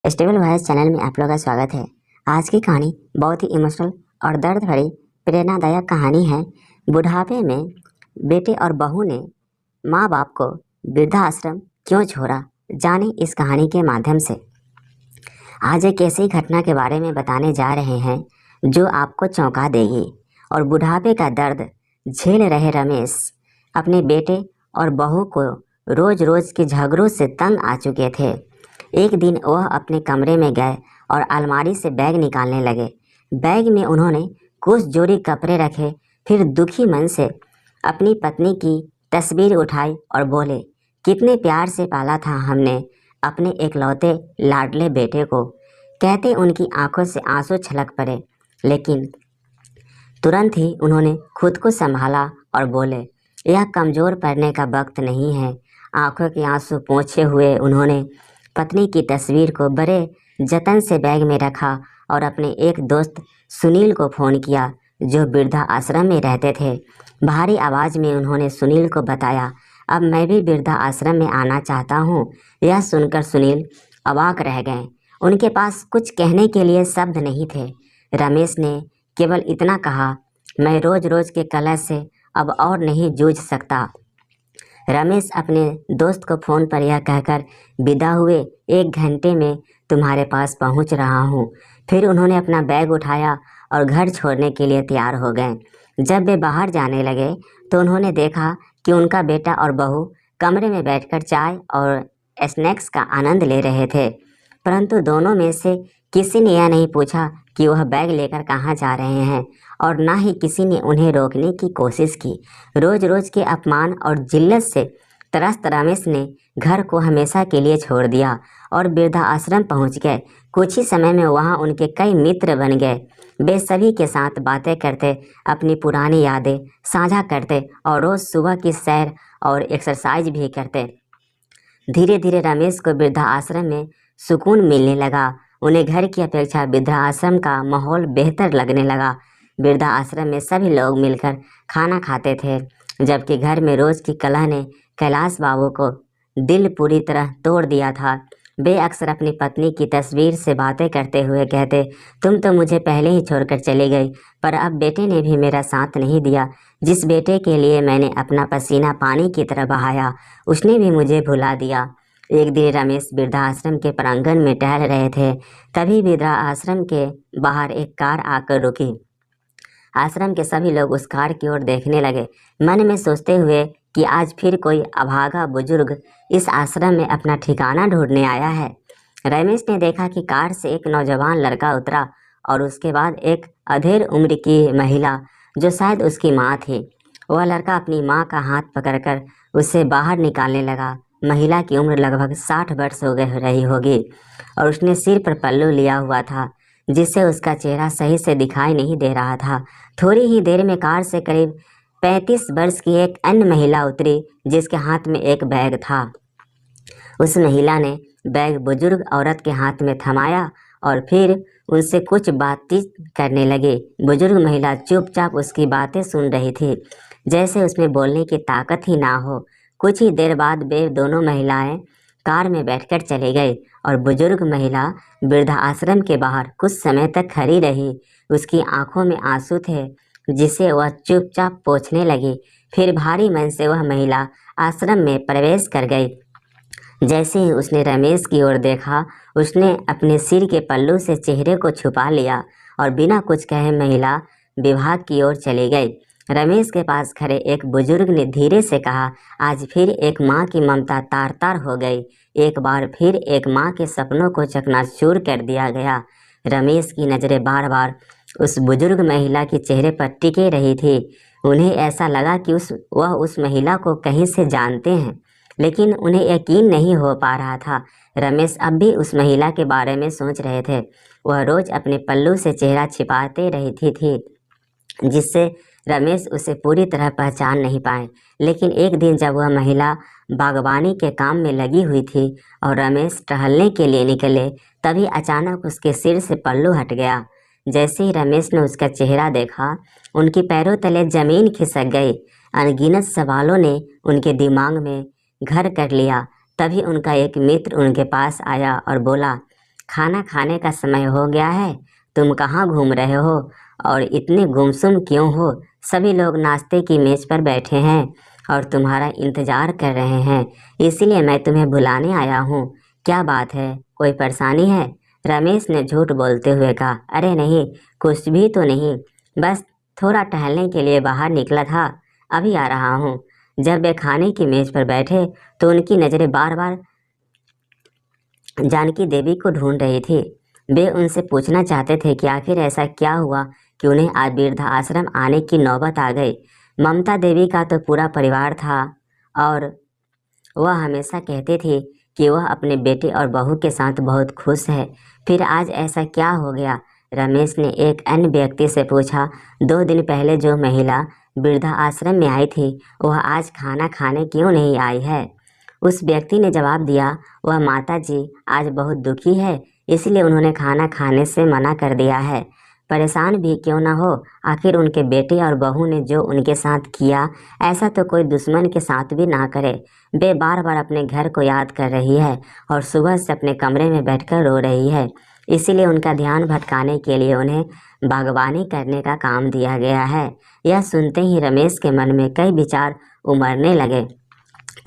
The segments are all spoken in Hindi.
स्टेबल वॉइस चैनल में आप लोगों का स्वागत है। आज की कहानी बहुत ही इमोशनल और दर्द भरी प्रेरणादायक कहानी है। बुढ़ापे में बेटे और बहू ने माँ बाप को वृद्धाश्रम क्यों छोड़ा, जाने इस कहानी के माध्यम से। आज एक ऐसी घटना के बारे में बताने जा रहे हैं जो आपको चौंका देगी। और बुढ़ापे का दर्द झेल रहे रमेश अपने बेटे और बहू को रोज रोज के झगड़ों से तंग आ चुके थे। एक दिन वह अपने कमरे में गए और अलमारी से बैग निकालने लगे। बैग में उन्होंने कुछ जोड़ी कपड़े रखे, फिर दुखी मन से अपनी पत्नी की तस्वीर उठाई और बोले, कितने प्यार से पाला था हमने अपने एकलौते लाडले बेटे को। कहते उनकी आंखों से आंसू छलक पड़े, लेकिन तुरंत ही उन्होंने खुद को संभाला और बोले, यह कमज़ोर पड़ने का वक्त नहीं है। आंखों के आंसू पोंछे हुए उन्होंने पत्नी की तस्वीर को बड़े जतन से बैग में रखा और अपने एक दोस्त सुनील को फ़ोन किया जो वृद्धा आश्रम में रहते थे। भारी आवाज़ में उन्होंने सुनील को बताया, अब मैं भी वृद्धा आश्रम में आना चाहता हूँ। यह सुनकर सुनील अवाक रह गए। उनके पास कुछ कहने के लिए शब्द नहीं थे। रमेश ने केवल इतना कहा, मैं रोज़ रोज़ के कलह से अब और नहीं जूझ सकता। रमेश अपने दोस्त को फ़ोन पर यह कहकर विदा हुए, 1 घंटे में तुम्हारे पास पहुंच रहा हूं। फिर उन्होंने अपना बैग उठाया और घर छोड़ने के लिए तैयार हो गए। जब वे बाहर जाने लगे तो उन्होंने देखा कि उनका बेटा और बहू कमरे में बैठकर चाय और स्नैक्स का आनंद ले रहे थे, परंतु दोनों में से किसी ने यह नहीं पूछा कि वह बैग लेकर कहाँ जा रहे हैं, और ना ही किसी ने उन्हें रोकने की कोशिश की। रोज रोज के अपमान और जिल्लत से त्रस्त रमेश ने घर को हमेशा के लिए छोड़ दिया और वृद्धा आश्रम पहुँच गए। कुछ ही समय में वहाँ उनके कई मित्र बन गए। वे सभी के साथ बातें करते, अपनी पुरानी यादें साझा करते और रोज़ सुबह की सैर और एक्सरसाइज भी करते। धीरे धीरे रमेश को वृद्धा आश्रम में सुकून मिलने लगा। उन्हें घर की अपेक्षा वृद्धा आश्रम का माहौल बेहतर लगने लगा। वृद्धा आश्रम में सभी लोग मिलकर खाना खाते थे, जबकि घर में रोज़ की कलह ने कैलाश बाबू को दिल पूरी तरह तोड़ दिया था। वे अक्सर अपनी पत्नी की तस्वीर से बातें करते हुए कहते, तुम तो मुझे पहले ही छोड़कर चली गई, पर अब बेटे ने भी मेरा साथ नहीं दिया। जिस बेटे के लिए मैंने अपना पसीना पानी की तरह बहाया, उसने भी मुझे भुला दिया। एक दिन रमेश वृद्धाश्रम के प्रांगण में टहल रहे थे, तभी वृद्धाश्रम के बाहर एक कार आकर रुकी। आश्रम के सभी लोग उस कार की ओर देखने लगे, मन में सोचते हुए कि आज फिर कोई अभागा बुजुर्ग इस आश्रम में अपना ठिकाना ढूंढने आया है। रमेश ने देखा कि कार से एक नौजवान लड़का उतरा और उसके बाद एक अधेड़ उम्र की महिला जो शायद उसकी माँ थी। वह लड़का अपनी माँ का हाथ पकड़कर उसे बाहर निकालने लगा। महिला की उम्र लगभग 60 वर्ष हो गई रही होगी और उसने सिर पर पल्लू लिया हुआ था, जिससे उसका चेहरा सही से दिखाई नहीं दे रहा था। थोड़ी ही देर में कार से करीब 35 वर्ष की एक अन्य महिला उतरी, जिसके हाथ में एक बैग था। उस महिला ने बैग बुजुर्ग औरत के हाथ में थमाया और फिर उनसे कुछ बातचीत करने लगी। बुजुर्ग महिला चुपचाप उसकी बातें सुन रही थी, जैसे उसमें बोलने की ताकत ही ना हो। कुछ ही देर बाद वे दोनों महिलाएं कार में बैठकर चली गई और बुजुर्ग महिला वृद्धा आश्रम के बाहर कुछ समय तक खड़ी रही। उसकी आंखों में आंसू थे, जिसे वह चुपचाप पोंछने लगी। फिर भारी मन से वह महिला आश्रम में प्रवेश कर गई। जैसे ही उसने रमेश की ओर देखा, उसने अपने सिर के पल्लू से चेहरे को छुपा लिया और बिना कुछ कहे महिला विभाग की ओर चली गई। रमेश के पास खड़े एक बुजुर्ग ने धीरे से कहा, आज फिर एक माँ की ममता तार तार हो गई। एक बार फिर एक माँ के सपनों को चकनाचूर कर दिया गया। रमेश की नज़रें बार बार उस बुजुर्ग महिला के चेहरे पर टिके रही थी। उन्हें ऐसा लगा कि वह उस महिला को कहीं से जानते हैं, लेकिन उन्हें यकीन नहीं हो पा रहा था। रमेश अब भी उस महिला के बारे में सोच रहे थे। वह रोज़ अपने पल्लू से चेहरा छिपाते रहती थी, जिससे रमेश उसे पूरी तरह पहचान नहीं पाए। लेकिन एक दिन जब वह महिला बागवानी के काम में लगी हुई थी और रमेश टहलने के लिए निकले, तभी अचानक उसके सिर से पल्लू हट गया। जैसे ही रमेश ने उसका चेहरा देखा, उनके पैरों तले जमीन खिसक गई। अनगिनत सवालों ने उनके दिमाग में घर कर लिया। तभी उनका एक मित्र उनके पास आया और बोला, खाना खाने का समय हो गया है, तुम कहाँ घूम रहे हो और इतने गुमसुम क्यों हो? सभी लोग नाश्ते की मेज पर बैठे हैं और तुम्हारा इंतजार कर रहे हैं, इसलिए मैं तुम्हें बुलाने आया हूँ। क्या बात है, कोई परेशानी है? रमेश ने झूठ बोलते हुए कहा। अरे नहीं, कुछ भी तो नहीं, बस थोड़ा टहलने के लिए बाहर निकला था, अभी आ रहा हूँ। जब वे खाने की मेज पर बैठे तो उनकी नज़रें बार बार जानकी देवी को ढूंढ रही थी। वे उनसे पूछना चाहते थे कि आखिर ऐसा क्या हुआ कि उन्हें आज वृद्धा आश्रम आने की नौबत आ गई। ममता देवी का तो पूरा परिवार था और वह हमेशा कहती थी कि वह अपने बेटे और बहू के साथ बहुत खुश है, फिर आज ऐसा क्या हो गया? रमेश ने एक अन्य व्यक्ति से पूछा। 2 दिन पहले जो महिला वृद्धा आश्रम में आई थी, वह आज खाना खाने क्यों नहीं आई है? उस व्यक्ति ने जवाब दिया, वह माता जी आज बहुत दुखी है, इसलिए उन्होंने खाना खाने से मना कर दिया है। परेशान भी क्यों ना हो, आखिर उनके बेटे और बहू ने जो उनके साथ किया, ऐसा तो कोई दुश्मन के साथ भी ना करे। वे बार बार अपने घर को याद कर रही है और सुबह से अपने कमरे में बैठकर रो रही है, इसीलिए उनका ध्यान भटकाने के लिए उन्हें बागवानी करने का काम दिया गया है। यह सुनते ही रमेश के मन में कई विचार उमड़ने लगे।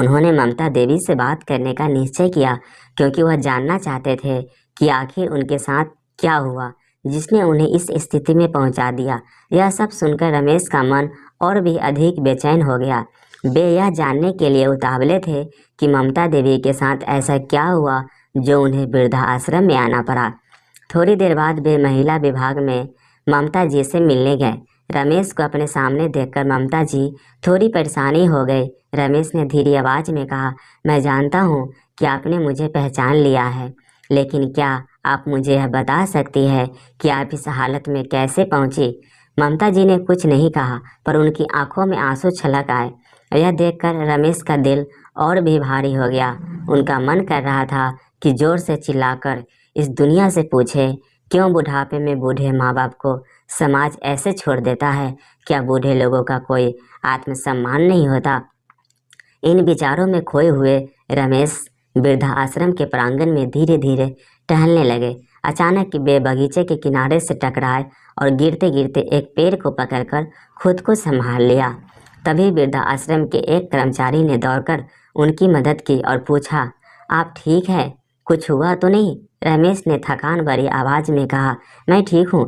उन्होंने ममता देवी से बात करने का निश्चय किया, क्योंकि वह जानना चाहते थे कि आखिर उनके साथ क्या हुआ जिसने उन्हें इस स्थिति में पहुंचा दिया। यह सब सुनकर रमेश का मन और भी अधिक बेचैन हो गया। वे यह जानने के लिए उतावले थे कि ममता देवी के साथ ऐसा क्या हुआ जो उन्हें वृद्धा आश्रम में आना पड़ा। थोड़ी देर बाद वे महिला विभाग में ममता जी से मिलने गए। रमेश को अपने सामने देखकर ममता जी थोड़ी परेशानी हो गई। रमेश ने धीरे आवाज में कहा, मैं जानता हूँ कि आपने मुझे पहचान लिया है, लेकिन क्या आप मुझे यह बता सकती है कि आप इस हालत में कैसे पहुँची? ममता जी ने कुछ नहीं कहा, पर उनकी आंखों में आंसू छलक आए। यह देखकर रमेश का दिल और भी भारी हो गया। उनका मन कर रहा था कि जोर से चिल्लाकर इस दुनिया से पूछे, क्यों बुढ़ापे में बूढ़े माँ बाप को समाज ऐसे छोड़ देता है? क्या बूढ़े लोगों का कोई आत्मसम्मान नहीं होता? इन विचारों में खोए हुए रमेश वृद्धा आश्रम के प्रांगण में धीरे धीरे टहलने लगे। अचानक वे बगीचे के किनारे से टकराए और गिरते गिरते एक पेड़ को पकड़कर खुद को संभाल लिया। तभी वृद्धा आश्रम के एक कर्मचारी ने दौड़कर उनकी मदद की और पूछा, आप ठीक है? कुछ हुआ तो नहीं? रमेश ने थकान भरी आवाज में कहा, मैं ठीक हूँ,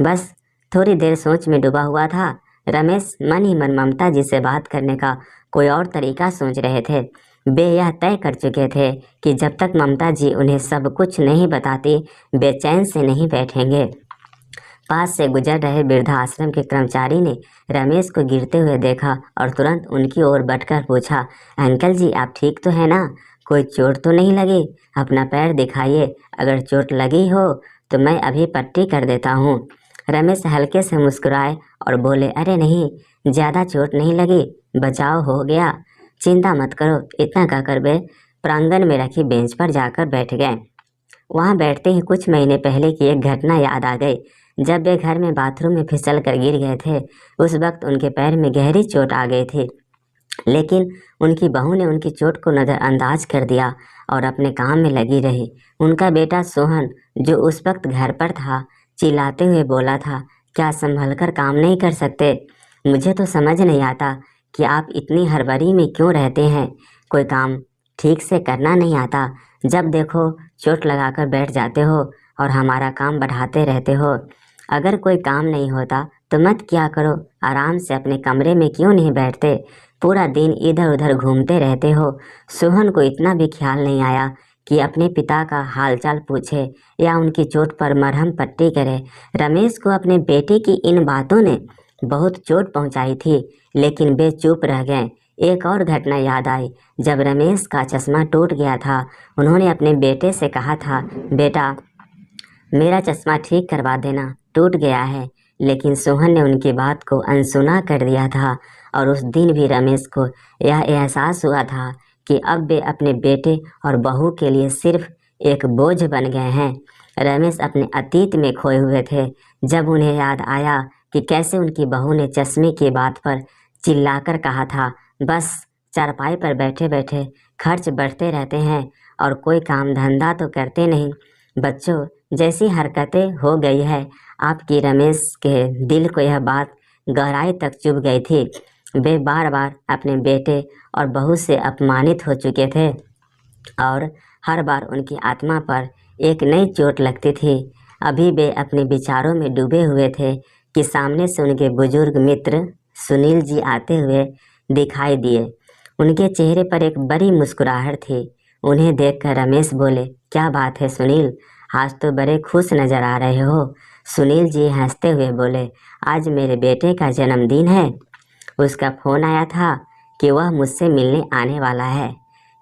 बस थोड़ी देर सोच में डूबा हुआ था। रमेश मन ही मन ममता जी से बात करने का कोई और तरीका सोच रहे थे। वे यह तय कर चुके थे कि जब तक ममता जी उन्हें सब कुछ नहीं बताती, वे चैन से नहीं बैठेंगे। पास से गुजर रहे वृद्धा आश्रम के कर्मचारी ने रमेश को गिरते हुए देखा और तुरंत उनकी ओर बढ़कर पूछा, अंकल जी आप ठीक तो है ना? कोई चोट तो नहीं लगी? अपना पैर दिखाइए, अगर चोट लगी हो तो मैं अभी पट्टी कर देता हूँ। रमेश हल्के से मुस्कुराए और बोले, अरे नहीं, ज़्यादा चोट नहीं लगी, बचाव हो गया, चिंता मत करो। इतना कहकर वे प्रांगण में रखी बेंच पर जाकर बैठ गए। वहाँ बैठते ही कुछ महीने पहले की एक घटना याद आ गई। जब वे घर में बाथरूम में फिसल कर गिर गए थे, उस वक्त उनके पैर में गहरी चोट आ गई थी, लेकिन उनकी बहू ने उनकी चोट को नज़रअंदाज कर दिया और अपने काम में लगी रही। उनका बेटा सोहन, जो उस वक्त घर पर था, चिल्लाते हुए बोला था, क्या संभल कर काम नहीं कर सकते? मुझे तो समझ नहीं आता कि आप इतनी हड़बड़ी में क्यों रहते हैं। कोई काम ठीक से करना नहीं आता, जब देखो चोट लगाकर बैठ जाते हो और हमारा काम बढ़ाते रहते हो। अगर कोई काम नहीं होता तो मत किया करो, आराम से अपने कमरे में क्यों नहीं बैठते? पूरा दिन इधर उधर घूमते रहते हो। सोहन को इतना भी ख्याल नहीं आया कि अपने पिता का हालचाल पूछे या उनकी चोट पर मरहम पट्टी करे। रमेश को अपने बेटे की इन बातों ने बहुत चोट पहुंचाई थी, लेकिन वे चुप रह गए। एक और घटना याद आई। जब रमेश का चश्मा टूट गया था, उन्होंने अपने बेटे से कहा था, बेटा मेरा चश्मा ठीक करवा देना, टूट गया है। लेकिन सोहन ने उनकी बात को अनसुना कर दिया था और उस दिन भी रमेश को यह एहसास हुआ था कि अब वे अपने बेटे और बहू के लिए सिर्फ एक बोझ बन गए हैं। रमेश अपने अतीत में खोए हुए थे। जब उन्हें याद आया कि कैसे उनकी बहू ने चश्मे की बात पर चिल्लाकर कहा था, बस चारपाई पर बैठे बैठे खर्च बढ़ते रहते हैं और कोई काम धंधा तो करते नहीं, बच्चों, जैसी हरकतें हो गई है आपकी, रमेश के दिल को यह बात गहराई तक चुभ गई थी। वे बार बार अपने बेटे और बहू से अपमानित हो चुके थे और हर बार उनकी आत्मा पर एक नई चोट लगती थी। अभी वे अपने विचारों में डूबे हुए थे कि सामने से उनके बुजुर्ग मित्र सुनील जी आते हुए दिखाई दिए। उनके चेहरे पर एक बड़ी मुस्कुराहट थी। उन्हें देखकर रमेश बोले, क्या बात है सुनील, आज तो बड़े खुश नजर आ रहे हो। सुनील जी हंसते हुए बोले, आज मेरे बेटे का जन्मदिन है। उसका फ़ोन आया था कि वह मुझसे मिलने आने वाला है,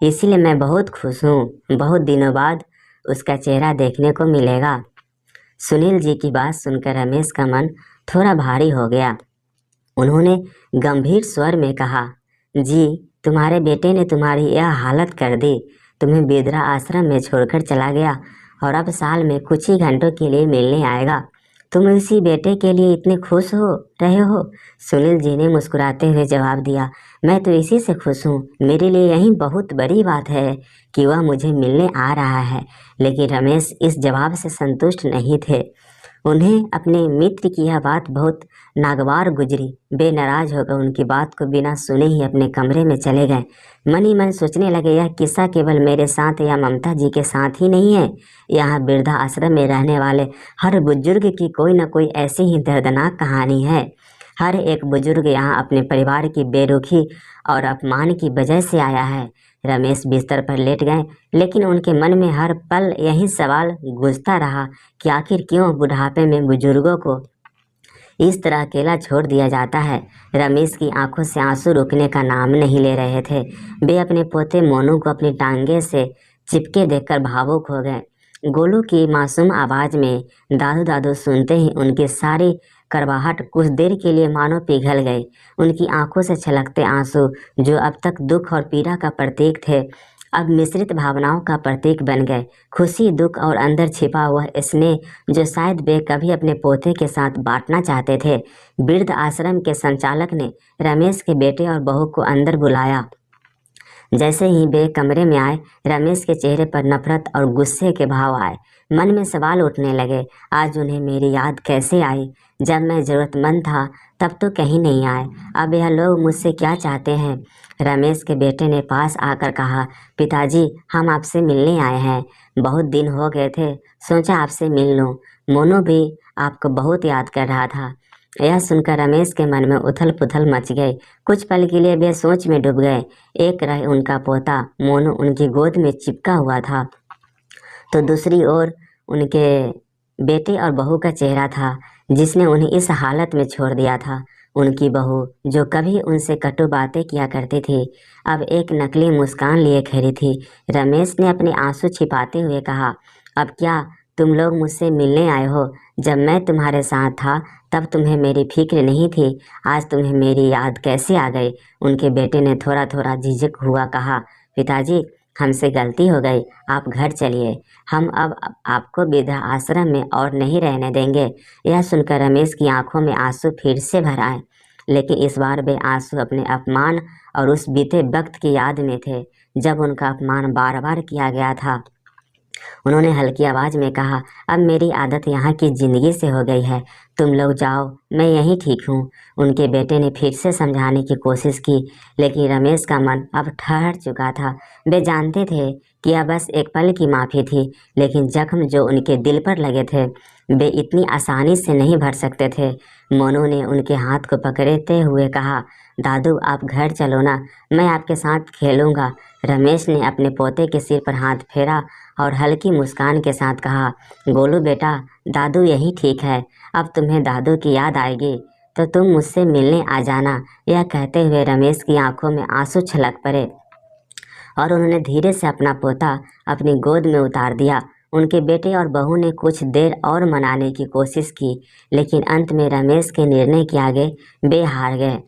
इसीलिए मैं बहुत खुश हूँ। बहुत दिनों बाद उसका चेहरा देखने को मिलेगा। सुनील जी की बात सुनकर रमेश का मन थोड़ा भारी हो गया। उन्होंने गंभीर स्वर में कहा, जी, तुम्हारे बेटे ने तुम्हारी यह हालत कर दी। तुम्हें वृद्धा आश्रम में छोड़कर चला गया और अब साल में कुछ ही घंटों के लिए मिलने आएगा। तुम इसी बेटे के लिए इतने खुश हो रहे हो? सुनील जी ने मुस्कुराते हुए जवाब दिया, मैं तो इसी से खुश हूँ। मेरे लिए यही बहुत बड़ी बात है कि वह मुझे मिलने आ रहा है। लेकिन रमेश इस जवाब से संतुष्ट नहीं थे। उन्हें अपने मित्र की यह बात बहुत नागवार गुजरी। वे नाराज होकर उनकी बात को बिना सुने ही अपने कमरे में चले गए। मन ही मन सोचने लगे, यह किस्सा केवल मेरे साथ या ममता जी के साथ ही नहीं है। यहाँ वृद्धा आश्रम में रहने वाले हर बुजुर्ग की कोई न कोई ऐसी ही दर्दनाक कहानी है। हर एक बुजुर्ग यहाँ अपने परिवार की बेरुखी और अपमान की वजह से आया है। रमेश बिस्तर पर लेट गए, लेकिन उनके मन में हर पल यही सवाल गूंजता रहा कि आखिर क्यों बुढ़ापे में बुजुर्गों को इस तरह अकेला छोड़ दिया जाता है। रमेश की आंखों से आंसू रुकने का नाम नहीं ले रहे थे। वे अपने पोते मोनू को अपनी टांगे से चिपके देखकर भावुक हो गए। गोलू की मासूम आवाज़ में दादू दादू सुनते ही उनकी सारी करवाहट कुछ देर के लिए मानो पिघल गई। उनकी आंखों से छलकते आंसू, जो अब तक दुख और पीड़ा का प्रतीक थे, अब मिश्रित भावनाओं का प्रतीक बन गए। खुशी, दुख और अंदर छिपा हुआ स्नेह, जो शायद वे कभी अपने पोते के साथ बांटना चाहते थे। वृद्ध आश्रम के संचालक ने रमेश के बेटे और बहू को अंदर बुलाया। जैसे ही वे कमरे में आए, रमेश के चेहरे पर नफरत और गुस्से के भाव आए। मन में सवाल उठने लगे, आज उन्हें मेरी याद कैसे आई? जब मैं ज़रूरतमंद था तब तो कहीं नहीं आए। अब यह लोग मुझसे क्या चाहते हैं? रमेश के बेटे ने पास आकर कहा, पिताजी, हम आपसे मिलने आए हैं। बहुत दिन हो गए थे, सोचा आपसे मिल लूँ। मोनू भी आपको बहुत याद कर रहा था। यह सुनकर रमेश के मन में उथल पुथल मच गई। कुछ पल के लिए वे सोच में डूब गए। एक रह उनका पोता मोनू उनकी गोद में चिपका हुआ था, तो दूसरी ओर उनके बेटे और बहू का चेहरा था, जिसने उन्हें इस हालत में छोड़ दिया था। उनकी बहू, जो कभी उनसे कटु बातें किया करती थी, अब एक नकली मुस्कान लिए खड़ी थी। रमेश ने अपने आंसू छिपाते हुए कहा, अब क्या तुम लोग मुझसे मिलने आए हो? जब मैं तुम्हारे साथ था तब तुम्हें मेरी फिक्र नहीं थी, आज तुम्हें मेरी याद कैसे आ गई? उनके बेटे ने थोड़ा थोड़ा झिझक हुआ कहा, पिताजी, हमसे गलती हो गई, आप घर चलिए। हम अब आपको वृद्धा आश्रम में और नहीं रहने देंगे। यह सुनकर रमेश की आंखों में आंसू फिर से भर आए, लेकिन इस बार वे आंसू अपने अपमान और उस बीते वक्त की याद में थे जब उनका अपमान बार बार किया गया था। उन्होंने हल्की आवाज़ में कहा, अब मेरी आदत यहाँ की ज़िंदगी से हो गई है, तुम लोग जाओ, मैं यहीं ठीक हूँ। उनके बेटे ने फिर से समझाने की कोशिश की, लेकिन रमेश का मन अब ठहर चुका था। वे जानते थे कि यह बस एक पल की माफ़ी थी, लेकिन जख्म जो उनके दिल पर लगे थे, वे इतनी आसानी से नहीं भर सकते थे। मोनू ने उनके हाथ को पकड़ते हुए कहा, दादू, आप घर चलो ना, मैं आपके साथ खेलूँगा। रमेश ने अपने पोते के सिर पर हाथ फेरा और हल्की मुस्कान के साथ कहा, गोलू बेटा, दादू यही ठीक है। अब तुम्हें दादू की याद आएगी तो तुम मुझसे मिलने आ जाना। यह कहते हुए रमेश की आंखों में आंसू छलक पड़े और उन्होंने धीरे से अपना पोता अपनी गोद में उतार दिया। उनके बेटे और बहू ने कुछ देर और मनाने की कोशिश की, लेकिन अंत में रमेश के निर्णय के आगे वे हार गए।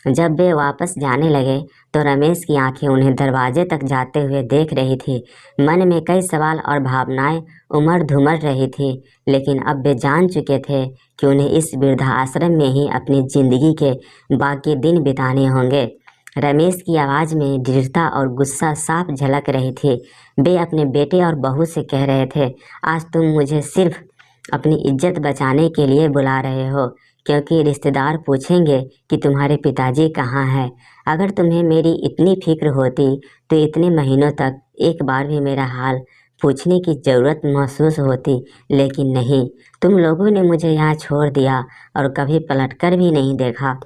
जब वे वापस जाने लगे तो रमेश की आंखें उन्हें दरवाजे तक जाते हुए देख रही थी। मन में कई सवाल और भावनाएं उमड़ धुमड़ रही थी, लेकिन अब वे जान चुके थे कि उन्हें इस वृद्धाश्रम में ही अपनी ज़िंदगी के बाकी दिन बिताने होंगे। रमेश की आवाज़ में दृढ़ता और गुस्सा साफ झलक रही थी। वे अपने बेटे और बहू से कह रहे थे, आज तुम मुझे सिर्फ अपनी इज्जत बचाने के लिए बुला रहे हो, क्योंकि रिश्तेदार पूछेंगे कि तुम्हारे पिताजी कहाँ हैं। अगर तुम्हें मेरी इतनी फिक्र होती तो इतने महीनों तक एक बार भी मेरा हाल पूछने की ज़रूरत महसूस होती, लेकिन नहीं, तुम लोगों ने मुझे यहाँ छोड़ दिया और कभी पलटकर भी नहीं देखा।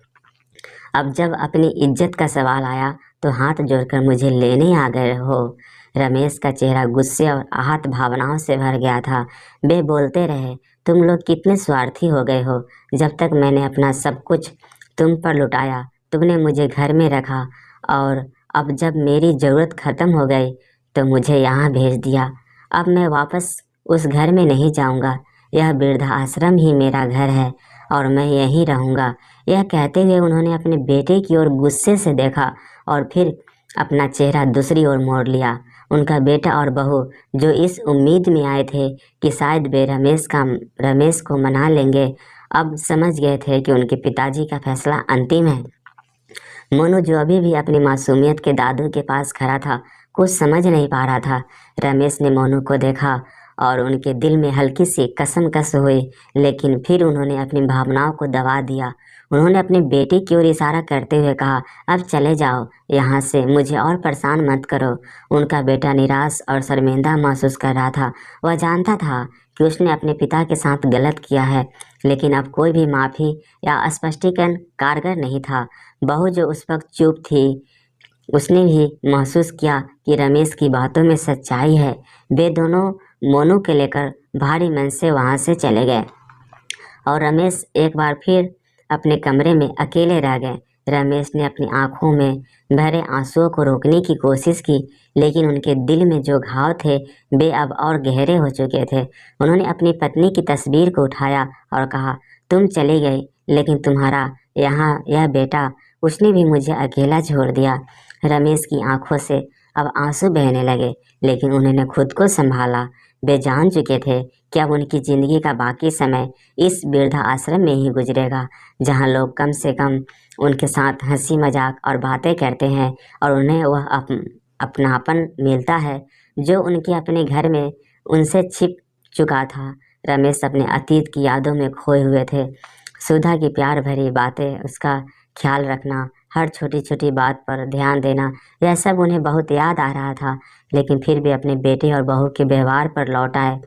अब जब अपनी इज्जत का सवाल आया तो हाथ जोड़कर मुझे लेने आ गए हो। रमेश का चेहरा गुस्से और आहत भावनाओं से भर गया था। वे बोलते रहे, तुम लोग कितने स्वार्थी हो गए हो। जब तक मैंने अपना सब कुछ तुम पर लुटाया, तुमने मुझे घर में रखा, और अब जब मेरी ज़रूरत ख़त्म हो गई तो मुझे यहाँ भेज दिया। अब मैं वापस उस घर में नहीं जाऊँगा। यह वृद्धाश्रम ही मेरा घर है और मैं यहीं रहूँगा। यह कहते हुए उन्होंने अपने बेटे की ओर गुस्से से देखा और फिर अपना चेहरा दूसरी ओर मोड़ लिया। उनका बेटा और बहू, जो इस उम्मीद में आए थे कि शायद वे रमेश को मना लेंगे, अब समझ गए थे कि उनके पिताजी का फैसला अंतिम है। मोनू, जो अभी भी अपनी मासूमियत के दादू के पास खड़ा था, कुछ समझ नहीं पा रहा था। रमेश ने मोनू को देखा और उनके दिल में हल्की सी कसमकस हुई, लेकिन फिर उन्होंने अपनी भावनाओं को दबा दिया। उन्होंने अपने बेटे की ओर इशारा करते हुए कहा, अब चले जाओ यहाँ से, मुझे और परेशान मत करो। उनका बेटा निराश और शर्मिंदा महसूस कर रहा था। वह जानता था कि उसने अपने पिता के साथ गलत किया है, लेकिन अब कोई भी माफ़ी या स्पष्टीकरण कारगर नहीं था। बहू, जो उस वक्त चुप थी, उसने भी महसूस किया कि रमेश की बातों में सच्चाई है। वे दोनों मोनू के लेकर भारी मन से वहाँ से चले गए और रमेश एक बार फिर अपने कमरे में अकेले रह गए। रमेश ने अपनी आंखों में भरे आंसुओं को रोकने की कोशिश की, लेकिन उनके दिल में जो घाव थे वे अब और गहरे हो चुके थे। उन्होंने अपनी पत्नी की तस्वीर को उठाया और कहा, तुम चली गई, लेकिन तुम्हारा यहाँ यह बेटा, उसने भी मुझे अकेला छोड़ दिया। रमेश की आंखों से अब आंसू बहने लगे, लेकिन उन्होंने खुद को संभाला। वे जान चुके थे कि अब उनकी ज़िंदगी का बाकी समय इस वृद्धाश्रम में ही गुजरेगा, जहां लोग कम से कम उनके साथ हंसी मजाक और बातें करते हैं और उन्हें वह अपनापन मिलता है जो उनके अपने घर में उनसे छिप चुका था। रमेश अपने अतीत की यादों में खोए हुए थे। सुधा की प्यार भरी बातें, उसका ख्याल रखना, हर छोटी छोटी बात पर ध्यान देना, यह सब उन्हें बहुत याद आ रहा था। लेकिन फिर भी अपने बेटे और बहू के व्यवहार पर लौट आए।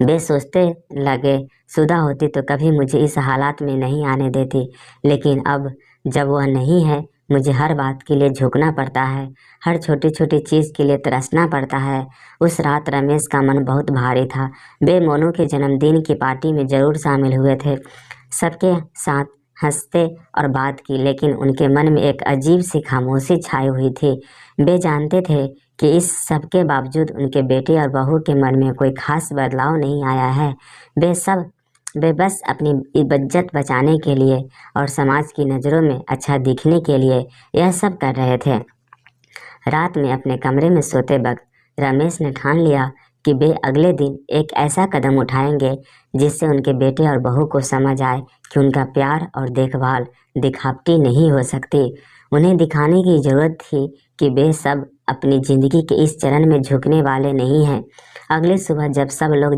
वे सोचते लगे, सुधा होती तो कभी मुझे इस हालात में नहीं आने देती, लेकिन अब जब वह नहीं है, मुझे हर बात के लिए झुकना पड़ता है, हर छोटी छोटी चीज़ के लिए तरसना पड़ता है। उस रात रमेश का मन बहुत भारी था। वे मोनू के जन्मदिन की पार्टी में ज़रूर शामिल हुए थे, सबके साथ हंसते और बात की, लेकिन उनके मन में एक अजीब सी खामोशी छाई हुई थी। वे जानते थे कि इस सब के बावजूद उनके बेटे और बहू के मन में कोई खास बदलाव नहीं आया है। वे बस अपनी इज्जत बचाने के लिए और समाज की नज़रों में अच्छा दिखने के लिए यह सब कर रहे थे। रात में अपने कमरे में सोते वक्त रमेश ने ठान लिया कि वे अगले दिन एक ऐसा कदम उठाएंगे जिससे उनके बेटे और बहू को समझ आए कि उनका प्यार और देखभाल दिखावटी नहीं हो सकती। उन्हें दिखाने की ज़रूरत थी कि वे सब अपनी ज़िंदगी के इस चरण में झुकने वाले नहीं हैं। अगली सुबह जब सब लोग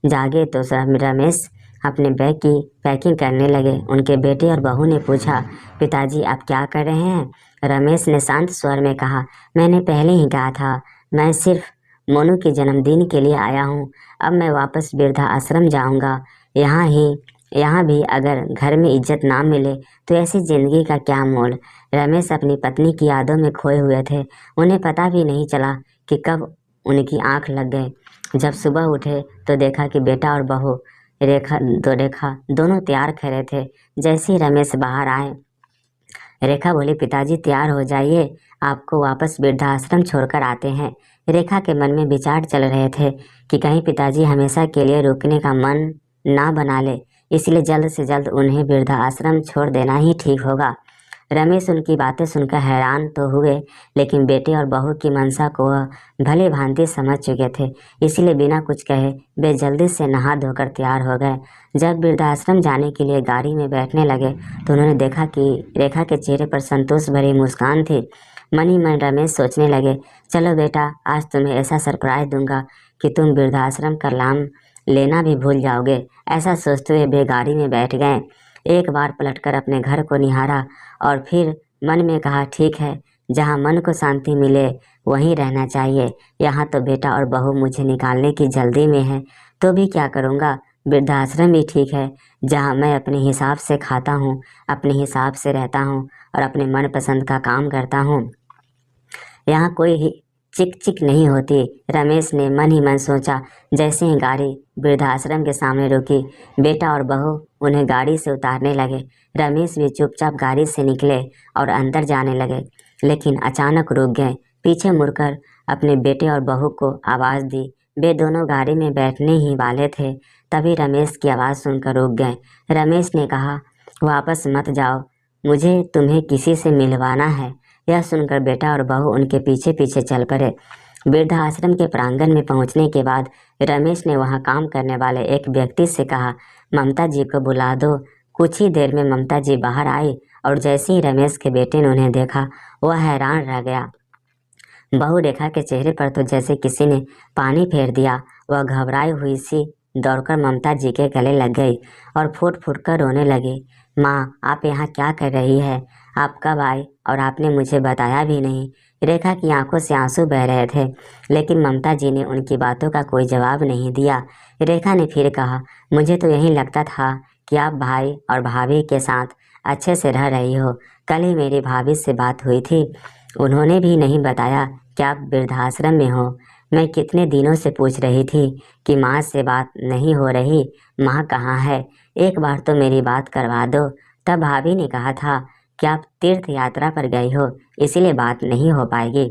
जागे तो रमेश अपने बैग की पैकिंग करने लगे। उनके बेटे और बहू ने पूछा, पिताजी आप क्या कर रहे हैं? रमेश ने शांत स्वर में कहा, मैंने पहले ही कहा था, मैं सिर्फ मोनू के जन्मदिन के लिए आया हूँ। अब मैं वापस वृद्धाश्रम जाऊँगा। यहाँ भी अगर घर में इज्जत ना मिले तो ऐसी ज़िंदगी का क्या मोल। रमेश अपनी पत्नी की यादों में खोए हुए थे। उन्हें पता भी नहीं चला कि कब उनकी आंख लग गई। जब सुबह उठे तो देखा कि बेटा और बहू रेखा दोनों तैयार खड़े थे। जैसे ही रमेश बाहर आए, रेखा बोली, पिताजी तैयार हो जाइए, आपको वापस वृद्धाश्रम छोड़कर आते हैं। रेखा के मन में विचार चल रहे थे कि कहीं पिताजी हमेशा के लिए रुकने का मन ना बना ले, इसलिए जल्द से जल्द उन्हें वृद्धाश्रम छोड़ देना ही ठीक होगा। रमेश उनकी बातें सुनकर हैरान तो हुए, लेकिन बेटे और बहू की मंशा को वह भली भांति समझ चुके थे। इसलिए बिना कुछ कहे वे जल्दी से नहा धोकर तैयार हो गए। जब वृद्धाश्रम जाने के लिए गाड़ी में बैठने लगे तो उन्होंने देखा कि रेखा के चेहरे पर संतोष भरी मुस्कान थी। मन ही मन रमेश सोचने लगे, चलो बेटा, आज तुम्हें ऐसा सरप्राइज दूंगा कि तुम वृद्धाश्रम का नाम लेना भी भूल जाओगे। ऐसा सोचते हुए वे गाड़ी में बैठ गए। एक बार पलटकर अपने घर को निहारा और फिर मन में कहा, ठीक है, जहाँ मन को शांति मिले वहीं रहना चाहिए। यहाँ तो बेटा और बहू मुझे निकालने की जल्दी में है, तो भी क्या करूँगा। वृद्धाश्रम भी ठीक है, जहाँ मैं अपने हिसाब से खाता हूँ, अपने हिसाब से रहता हूँ और अपने मनपसंद का काम करता हूँ। यहाँ कोई ही चिक चिक नहीं होती। रमेश ने मन ही मन सोचा। जैसे ही गाड़ी वृद्धाश्रम के सामने रुकी, बेटा और बहू उन्हें गाड़ी से उतारने लगे। रमेश भी चुपचाप गाड़ी से निकले और अंदर जाने लगे, लेकिन अचानक रुक गए। पीछे मुड़कर अपने बेटे और बहू को आवाज़ दी। वे दोनों गाड़ी में बैठने ही वाले थे, तभी रमेश की आवाज़ सुनकर रुक गए। रमेश ने कहा, वापस मत जाओ, मुझे तुम्हें किसी से मिलवाना है। यह सुनकर बेटा और बहू उनके पीछे पीछे चल पड़े। वृद्धाश्रम के प्रांगण में पहुंचने के बाद रमेश ने वहां काम करने वाले एक व्यक्ति से कहा, ममता जी को बुला दो। कुछ ही देर में ममता जी बाहर आई और जैसे ही रमेश के बेटे ने उन्हें देखा, वह हैरान रह गया। बहू रेखा के चेहरे पर तो जैसे किसी ने पानी फेर दिया। वह घबराई हुई सी दौड़कर ममता जी के गले लग गई और फूट फूट कर रोने लगी। माँ, आप यहाँ क्या कर रही है? आप कब आई और आपने मुझे बताया भी नहीं। रेखा की आंखों से आंसू बह रहे थे, लेकिन ममता जी ने उनकी बातों का कोई जवाब नहीं दिया। रेखा ने फिर कहा, मुझे तो यही लगता था कि आप भाई और भाभी के साथ अच्छे से रह रही हो। कल ही मेरी भाभी से बात हुई थी, उन्होंने भी नहीं बताया कि आप वृद्धाश्रम में हो। मैं कितने दिनों से पूछ रही थी कि माँ से बात नहीं हो रही, माँ कहाँ है, एक बार तो मेरी बात करवा दो। तब भाभी ने कहा था कि आप तीर्थ यात्रा पर गई हो, इसीलिए बात नहीं हो पाएगी।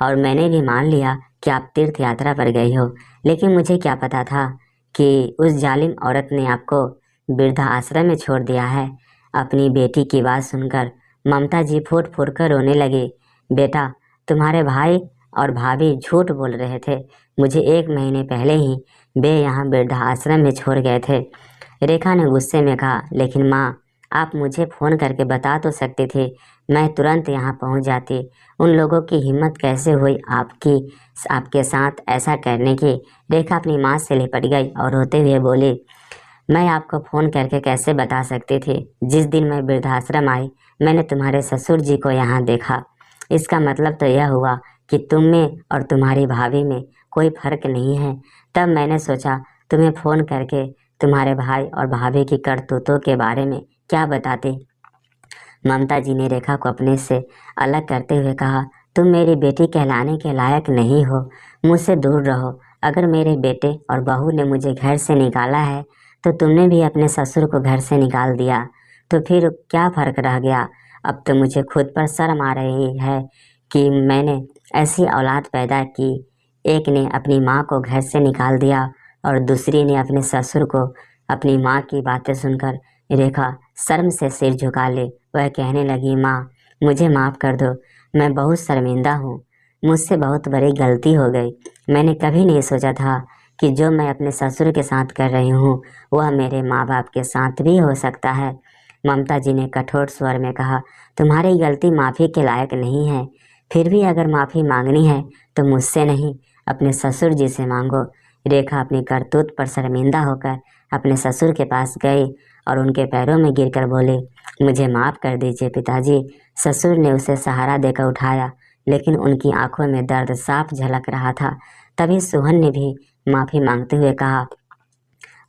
और मैंने भी मान लिया कि आप तीर्थ यात्रा पर गई हो, लेकिन मुझे क्या पता था कि उस जालिम औरत ने आपको वृद्धा आश्रम में छोड़ दिया है। अपनी बेटी की बात सुनकर ममता जी फूट फूट कर रोने लगी। बेटा, तुम्हारे भाई और भाभी झूठ बोल रहे थे। मुझे 1 महीने पहले ही वे यहाँ वृद्धा आश्रम में छोड़ गए थे। रेखा ने गुस्से में कहा, लेकिन माँ, आप मुझे फ़ोन करके बता तो सकती थी, मैं तुरंत यहाँ पहुँच जाती। उन लोगों की हिम्मत कैसे हुई आपके साथ ऐसा करने की। रेखा अपनी माँ से लिपट गई और रोते हुए बोली, मैं आपको फ़ोन करके कैसे बता सकती थी। जिस दिन मैं वृद्धाश्रम आई, मैंने तुम्हारे ससुर जी को यहाँ देखा। इसका मतलब तो यह हुआ कि तुम में और तुम्हारी भाभी में कोई फ़र्क नहीं है। तब मैंने सोचा तुम्हें फ़ोन करके तुम्हारे भाई और भाभी की करतूतों के बारे में क्या बताती। ममता जी ने रेखा को अपने से अलग करते हुए कहा, तुम मेरी बेटी कहलाने के लायक नहीं हो, मुझसे दूर रहो। अगर मेरे बेटे और बहू ने मुझे घर से निकाला है, तो तुमने भी अपने ससुर को घर से निकाल दिया, तो फिर क्या फ़र्क रह गया। अब तो मुझे खुद पर शर्म आ रही है कि मैंने ऐसी औलाद पैदा की। एक ने अपनी माँ को घर से निकाल दिया और दूसरी ने अपने ससुर को। अपनी माँ की बातें सुनकर रेखा शर्म से सिर झुका ले। वह कहने लगी, माँ, मुझे माफ़ कर दो, मैं बहुत शर्मिंदा हूँ, मुझसे बहुत बड़ी गलती हो गई। मैंने कभी नहीं सोचा था कि जो मैं अपने ससुर के साथ कर रही हूँ वह मेरे माँ बाप के साथ भी हो सकता है। ममता जी ने कठोर स्वर में कहा, तुम्हारी गलती माफ़ी के लायक नहीं है, फिर भी अगर माफ़ी मांगनी है तो मुझसे नहीं, अपने ससुर जी से मांगो। रेखा अपनी करतूत पर शर्मिंदा होकर अपने ससुर के पास गई और उनके पैरों में गिरकर बोली, मुझे माफ़ कर दीजिए पिताजी। ससुर ने उसे सहारा देकर उठाया, लेकिन उनकी आंखों में दर्द साफ झलक रहा था। तभी सोहन ने भी माफ़ी मांगते हुए कहा,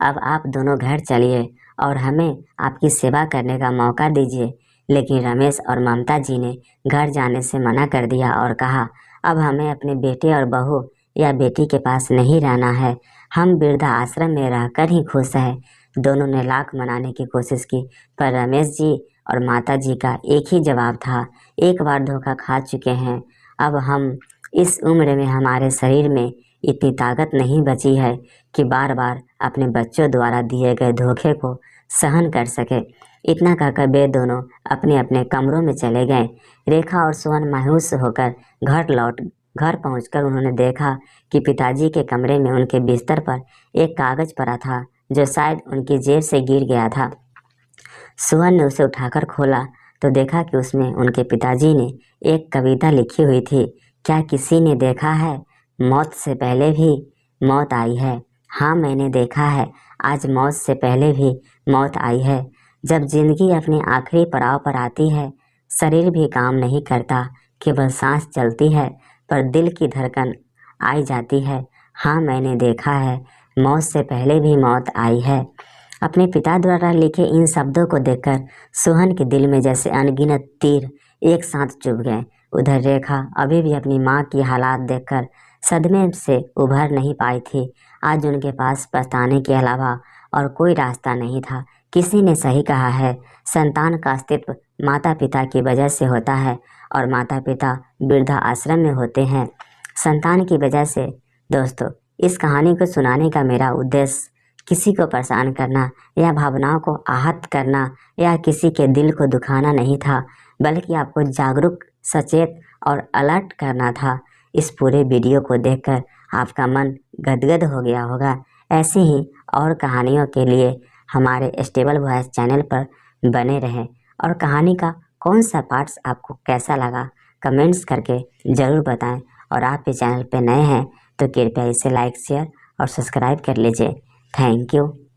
अब आप दोनों घर चलिए और हमें आपकी सेवा करने का मौका दीजिए। लेकिन रमेश और ममता जी ने घर जाने से मना कर दिया और कहा, अब हमें अपने बेटे और बहू या बेटी के पास नहीं रहना है, हम वृद्धा आश्रम में रहकर ही खुश हैं। दोनों ने लाख मनाने की कोशिश की, पर रमेश जी और माता जी का एक ही जवाब था, एक बार धोखा खा चुके हैं, अब हम इस उम्र में हमारे शरीर में इतनी ताकत नहीं बची है कि बार बार अपने बच्चों द्वारा दिए गए धोखे को सहन कर सके। इतना कहकर वे दोनों अपने अपने कमरों में चले गए। रेखा और सोहन मायूस होकर घर पहुंचकर उन्होंने देखा कि पिताजी के कमरे में उनके बिस्तर पर एक कागज पड़ा था जो शायद उनकी जेब से गिर गया था। सोहन ने उसे उठाकर खोला तो देखा कि उसमें उनके पिताजी ने एक कविता लिखी हुई थी। क्या किसी ने देखा है, मौत से पहले भी मौत आई है। हाँ, मैंने देखा है, आज मौत से पहले भी मौत आई है। जब जिंदगी अपने आखिरी पड़ाव पर आती है, शरीर भी काम नहीं करता, केवल सांस चलती है, पर दिल की धड़कन आई जाती है। हाँ, मैंने देखा है, मौत से पहले भी मौत आई है। अपने पिता द्वारा लिखे इन शब्दों को देखकर सोहन के दिल में जैसे अनगिनत तीर एक साथ चुभ गए। उधर रेखा अभी भी अपनी माँ की हालात देखकर सदमे से उभर नहीं पाई थी। आज उनके पास पछताने के अलावा और कोई रास्ता नहीं था। किसी ने सही कहा है, संतान का अस्तित्व माता पिता की वजह से होता है और माता पिता वृद्धा आश्रम में होते हैं संतान की वजह से। दोस्तों, इस कहानी को सुनाने का मेरा उद्देश्य किसी को परेशान करना या भावनाओं को आहत करना या किसी के दिल को दुखाना नहीं था, बल्कि आपको जागरूक, सचेत और अलर्ट करना था। इस पूरे वीडियो को देखकर आपका मन गदगद हो गया होगा। ऐसी ही और कहानियों के लिए हमारे स्टेबल वॉइस चैनल पर बने रहें और कहानी का कौन सा पार्ट्स आपको कैसा लगा कमेंट्स करके ज़रूर बताएं। और आप इस चैनल पर नए हैं तो कृपया इसे लाइक, शेयर और सब्सक्राइब कर लीजिए। Thank you.